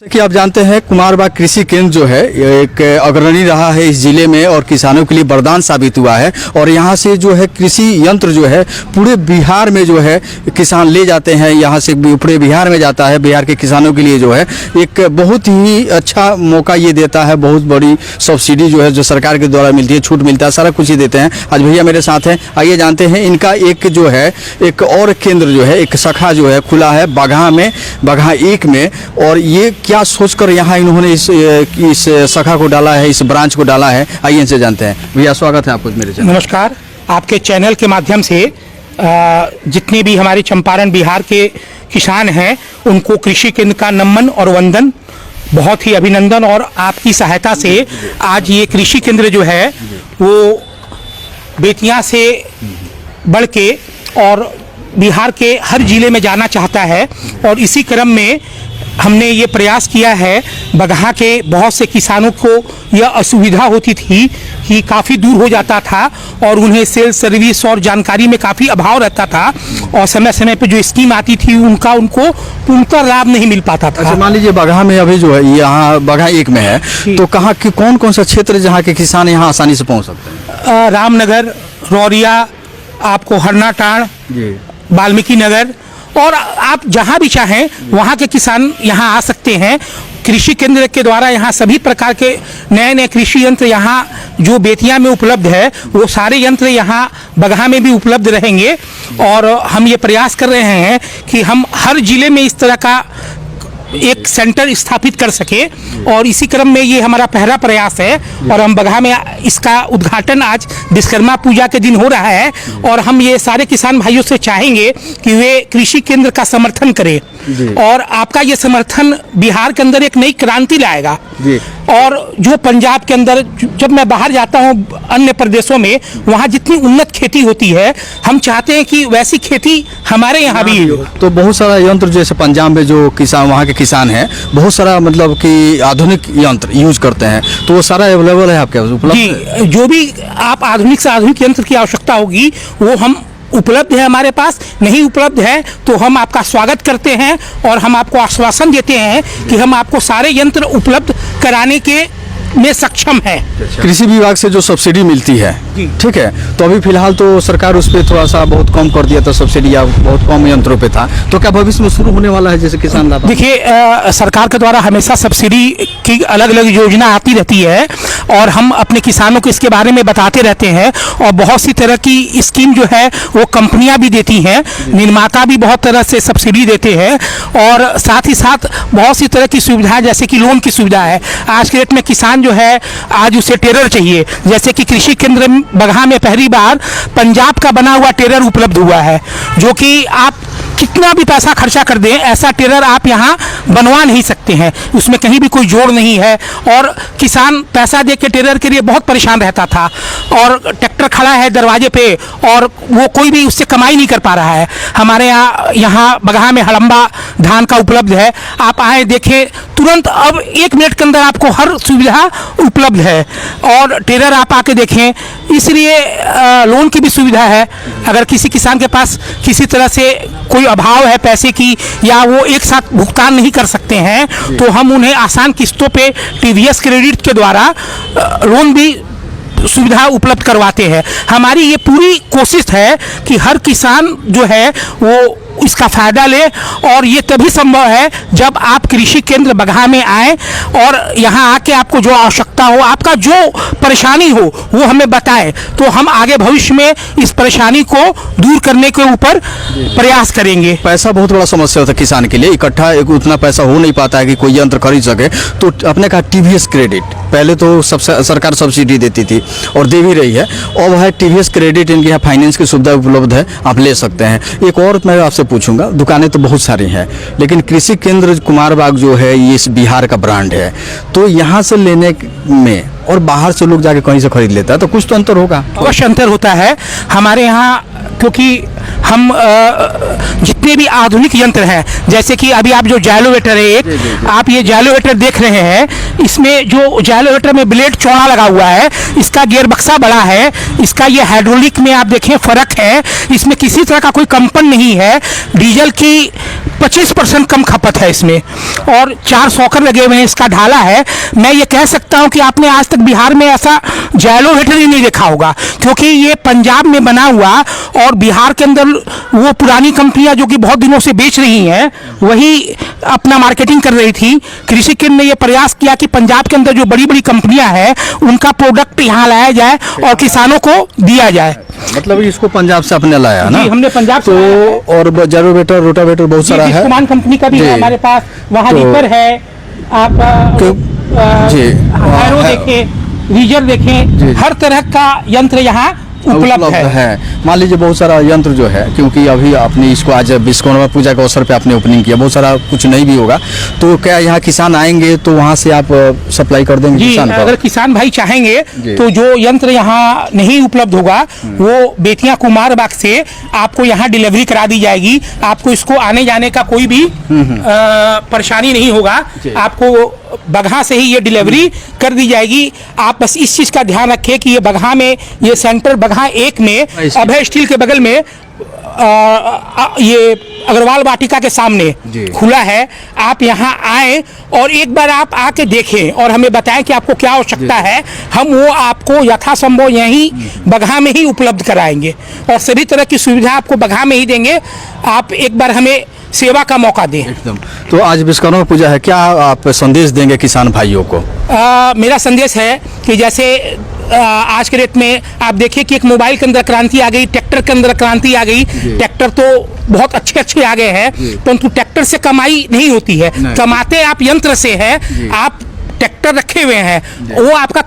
जैसे कि आप जानते हैं कुमारबाग कृषि केंद्र जो है एक अग्रणी रहा है इस जिले में और किसानों के लिए वरदान साबित हुआ है। और यहाँ से जो है कृषि यंत्र जो है पूरे बिहार में जो है किसान ले जाते हैं, यहाँ से पूरे बिहार में जाता है। बिहार के किसानों के लिए जो है एक बहुत ही अच्छा मौका ये देता है। बहुत बड़ी सब्सिडी जो है जो सरकार के द्वारा मिलती है, छूट मिलता है, सारा कुछ ही देते हैं। आज भैया मेरे साथ हैं, आइए जानते हैं इनका एक जो है एक और केंद्र जो है एक शाखा जो है खुला है बगहा में, बगहा 1 में। और ये क्या सोचकर यहाँ इन्होंने इस शाखा को डाला है, इस ब्रांच को डाला है, आइए इनसे जानते हैं। भैया स्वागत है आपको मेरे चैनल। नमस्कार। आपके चैनल के माध्यम से जितने भी हमारे चंपारण बिहार के किसान हैं उनको कृषि केंद्र का नमन और वंदन, बहुत ही अभिनंदन। और आपकी सहायता से आज ये कृषि केंद्र जो है वो बेतिया से बढ़ के और बिहार के हर जिले में जाना चाहता है। और इसी क्रम में हमने ये प्रयास किया है। बगहा के बहुत से किसानों को यह असुविधा होती थी कि काफ़ी दूर हो जाता था और उन्हें सेल्स सर्विस और जानकारी में काफ़ी अभाव रहता था और समय समय पे जो स्कीम आती थी उनको पूर्णतः लाभ नहीं मिल पाता था। अच्छा, मान लीजिए बगहा में अभी जो है यहाँ बगहा 1 में है, तो कहाँ की कौन सा क्षेत्र जहाँ के किसान यहाँ आसानी से पहुँच सकते हैं? रामनगर, रौरिया, आपको हरनाटाण, वाल्मीकि नगर और आप जहां भी चाहें वहां के किसान यहां आ सकते हैं। कृषि केंद्र के द्वारा यहां सभी प्रकार के नए नए कृषि यंत्र यहां जो बेतिया में उपलब्ध है वो सारे यंत्र यहां बगहा में भी उपलब्ध रहेंगे। और हम ये प्रयास कर रहे हैं कि हम हर जिले में इस तरह का एक सेंटर स्थापित कर सके और इसी क्रम में ये हमारा पहला प्रयास है। और हम बगहा में इसका उद्घाटन आज विश्वकर्मा पूजा के दिन हो रहा है और हम ये सारे किसान भाइयों से चाहेंगे कि वे कृषि केंद्र का समर्थन करें और आपका ये समर्थन बिहार के अंदर एक नई क्रांति लाएगा। और जो पंजाब के अंदर जब मैं बाहर जाता हूँ अन्य प्रदेशों में, वहाँ जितनी उन्नत खेती होती है हम चाहते हैं कि वैसी खेती हमारे यहाँ भी हो। तो बहुत सारा यंत्र जैसे पंजाब में जो किसान वहाँ के किसान हैं बहुत सारा मतलब कि आधुनिक यंत्र यूज करते हैं, तो वो सारा अवेलेबल है आपके पास उपलब्ध? जी, जो भी आप आधुनिक से आधुनिक यंत्र की आवश्यकता होगी वो हम उपलब्ध है हमारे पास। नहीं उपलब्ध है तो हम आपका स्वागत करते हैं और हम आपको आश्वासन देते हैं कि हम आपको सारे यंत्र उपलब्ध कराने के में सक्षम है। कृषि विभाग से जो सब्सिडी मिलती है, ठीक है, तो अभी फिलहाल तो सरकार उस पर थोड़ा सा बहुत कम कर दिया था सब्सिडी, या बहुत कम यंत्रों पे था, तो क्या भविष्य में शुरू होने वाला है जैसे किसान लाभ? देखिए, सरकार के द्वारा हमेशा सब्सिडी की अलग अलग योजना आती रहती है और हम अपने किसानों को इसके बारे में बताते रहते हैं। और बहुत सी तरह की स्कीम जो है वो कंपनियां भी देती हैं, निर्माता भी बहुत तरह से सब्सिडी देते हैं और साथ ही साथ बहुत सी तरह की सुविधाएं जैसे कि लोन की सुविधा है। आज के डेट में किसान जो है आज उसे टेरर चाहिए, जैसे कि कृषि केंद्र बगहा में पहली बार पंजाब का बना हुआ टेरर उपलब्ध हुआ है, जो कि आप कितना भी पैसा खर्चा कर दें ऐसा टेरर आप यहाँ बनवा नहीं सकते हैं, उसमें कहीं भी कोई जोड़ नहीं है। और किसान पैसा दे के टेरर के लिए बहुत परेशान रहता था और ट्रैक्टर खड़ा है दरवाजे पे और वो कोई भी उससे कमाई नहीं कर पा रहा है। हमारे यहाँ बगहा में हड़म्बा धान का उपलब्ध है, आप आए देखें तुरंत, अब 1 मिनट के अंदर आपको हर सुविधा उपलब्ध है और टेरर आप आके देखें। इसलिए लोन की भी सुविधा है, अगर किसी किसान के पास किसी तरह से कोई अभाव है पैसे की या वो एक साथ भुगतान नहीं कर सकते हैं तो हम उन्हें आसान किस्तों पे टीवीएस क्रेडिट के द्वारा लोन भी सुविधा उपलब्ध करवाते हैं। हमारी ये पूरी कोशिश है कि हर किसान जो है वो इसका फायदा ले और ये तभी संभव है जब आप कृषि केंद्र बगहा में आए और यहाँ आके आपको जो आवश्यकता हो, आपका जो परेशानी हो वो हमें बताएं, तो हम आगे भविष्य में इस परेशानी को दूर करने के ऊपर प्रयास करेंगे। पैसा बहुत बड़ा समस्या होता है किसान के लिए, इकट्ठा उतना पैसा हो नहीं पाता है कि कोई यंत्र खरीद सके। तो अपने कहा टीवीएस क्रेडिट, पहले तो सरकार सब्सिडी देती थी और दे भी रही है, अब है टीवीएस क्रेडिट, इनके यहाँ फाइनेंस की सुविधा उपलब्ध है, आप ले सकते हैं। एक और मैं आपसे पूछूंगा, दुकानें तो बहुत सारी हैं लेकिन कृषि केंद्र कुमारबाग जो है ये इस बिहार का ब्रांड है, तो यहाँ से लेने में और बाहर से लोग जाके कहीं से खरीद लेता है तो कुछ तो अंतर होगा? अवश्य अंतर होता है हमारे यहाँ, क्योंकि हम जितने भी आधुनिक यंत्र हैं, जैसे कि अभी आप जो जैलोवेटर है एक, आप ये जैलोवेटर देख रहे हैं, इसमें जो जैलोवेटर में ब्लेड चौड़ा लगा हुआ है, इसका गियर बक्सा बड़ा है, इसका ये हाइड्रोलिक में आप देखें फर्क है, इसमें किसी तरह का कोई कंपन नहीं है। डीजल की 25% कम खपत है इसमें, और 4 सॉकर लगे हुए हैं, इसका ढाला है। मैं ये कह सकता हूँ कि आपने आज तक बिहार में ऐसा जाइलोवेटर ही नहीं देखा होगा, क्योंकि ये पंजाब में बना हुआ और बिहार के अंदर वो पुरानी कंपनियां जो कि बहुत दिनों से बेच रही हैं वही अपना मार्केटिंग कर रही थी। कृषि केंद्र ने ये प्रयास किया कि पंजाब के अंदर जो बड़ी बड़ी कंपनियां हैं उनका प्रोडक्ट यहाँ लाया जाए और किसानों को दिया जाए। मतलब इसको पंजाब से अपने लाया है ना? जी, हमने पंजाब से लाया है। तो और जाइलोवेटर रोटावेटर बहुत सारा है, विस्कोमान कंपनी का भी जी। है हमारे पास। वहाँ तो- रीपर है, आप जी, हैरो है। देखें, रीजर जी। देखें, हर तरह का यंत्र यहाँ उपलब्ध है। मान लीजिए बहुत सारा यंत्र जो है, क्योंकि अभी आपने इसको आज विश्वकर्मा पूजा के अवसर पे आपने ओपनिंग किया, बहुत सारा कुछ नहीं भी होगा, तो क्या यहाँ किसान आएंगे तो वहाँ से आप सप्लाई कर देंगे जी, किसान को? अगर किसान भाई चाहेंगे जी। तो जो यंत्र यहाँ नहीं उपलब्ध होगा वो बेतिया कुमार बाग से आपको यहाँ डिलीवरी करा दी जाएगी। आपको इसको आने जाने का कोई भी परेशानी नहीं होगा, जी। आपको बगहा से ही ये डिलीवरी कर दी जाएगी। आप बस इस चीज़ का ध्यान रखें कि ये बगहा में, ये सेंटर बगहा 1 में अभय स्टील के बगल में ये अग्रवाल वाटिका के सामने जी। खुला है। आप यहाँ आए और एक बार आप आके देखें और हमें बताएं कि आपको क्या आवश्यकता है, हम वो आपको यथासंभव यहीं बगहा में ही उपलब्ध कराएंगे और सभी तरह की सुविधा आपको बगहा में ही देंगे। आप एक बार हमें सेवा का मौका दें। एकदम। तो आज विश्वकर्मा पूजा है, क्या आप संदेश देंगे किसान भाइयों को? मेरा संदेश है कि जैसे आज के डेट में आप देखिए कि एक मोबाइल के अंदर क्रांति आ गई, ट्रैक्टर के अंदर क्रांति आ गई। ट्रैक्टर तो बहुत अच्छे अच्छे आ गए हैं, परंतु ट्रैक्टर से कमाई नहीं होती है। कमाते आप यंत्र से है, आप ट्रैक्टर रखे हुए हैं, वो आपका